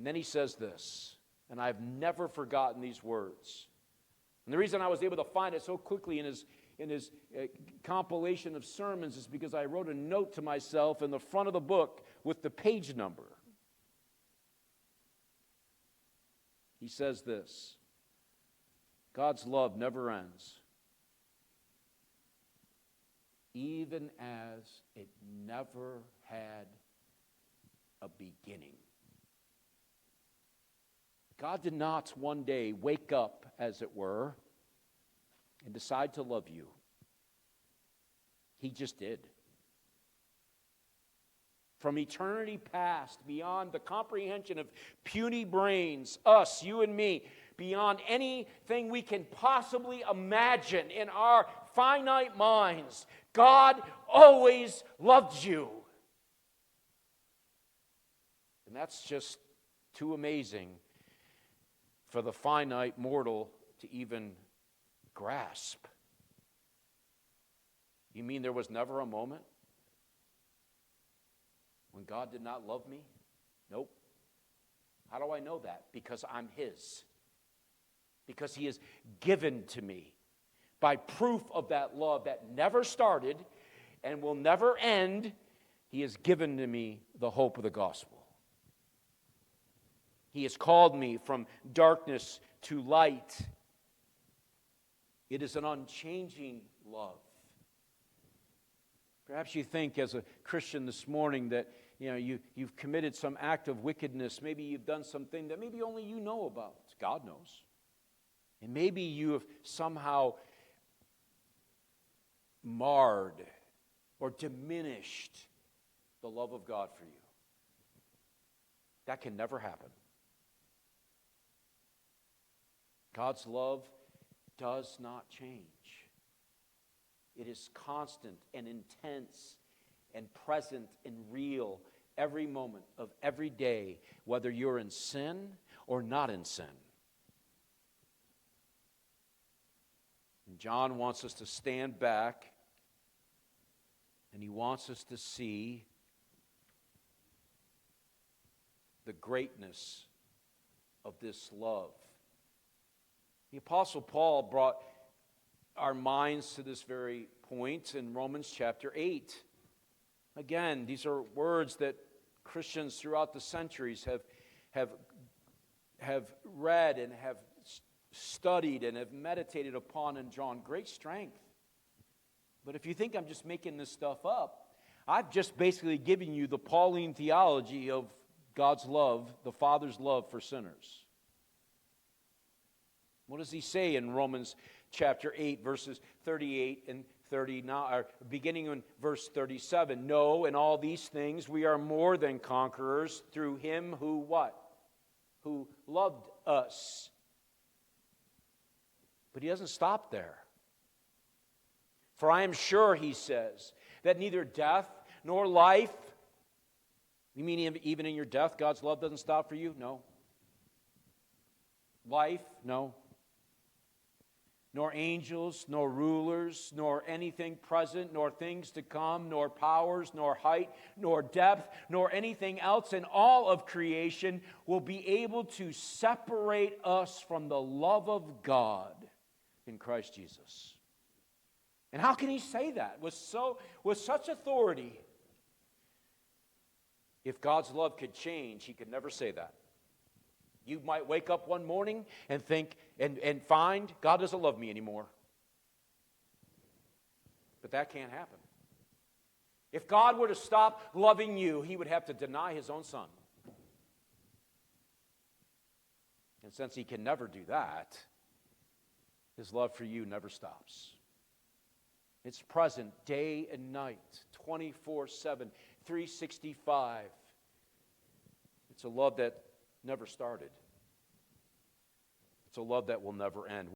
And then he says this, and I've never forgotten these words. And the reason I was able to find it so quickly in his compilation of sermons is because I wrote a note to myself in the front of the book with the page number. He says this, God's love never ends, even as it never had a beginning. God did not one day wake up, as it were, and decide to love you. He just did. From eternity past, beyond the comprehension of puny brains, us, you and me, beyond anything we can possibly imagine in our finite minds, God always loved you. And that's just too amazing for the finite mortal to even grasp. You mean there was never a moment when God did not love me? Nope. How do I know that? Because I'm His. Because He is given to me by proof of that love that never started and will never end. He has given to me the hope of the gospel. He has called me from darkness to light. It is an unchanging love. Perhaps you think as a Christian this morning that you've committed some act of wickedness. Maybe you've done something that maybe only you know about. God knows. And maybe you have somehow marred or diminished the love of God for you. That can never happen. God's love does not change. It is constant and intense and present and real every moment of every day, whether you're in sin or not in sin. And John wants us to stand back, and he wants us to see the greatness of this love. The Apostle Paul brought our minds to this very point in Romans chapter 8. Again, these are words that Christians throughout the centuries have read and have studied and have meditated upon and drawn great strength. But if you think I'm just making this stuff up, I've just basically given you the Pauline theology of God's love, the Father's love for sinners. What does he say in Romans chapter 8, verses 38 and 39, or beginning in verse 37? No, in all these things we are more than conquerors through him who what? Who loved us. But he doesn't stop there. For I am sure, he says, that neither death nor life, you mean even in your death, God's love doesn't stop for you? No. Life? No. Nor angels, nor rulers, nor anything present, nor things to come, nor powers, nor height, nor depth, nor anything else in all of creation will be able to separate us from the love of God in Christ Jesus. And how can he say that with such authority? If God's love could change, he could never say that. You might wake up one morning and think and find God doesn't love me anymore. But that can't happen. If God were to stop loving you, he would have to deny his own son. And since he can never do that, his love for you never stops. It's present day and night, 24/7, 365. It's a love that never started. It's a love that will never end.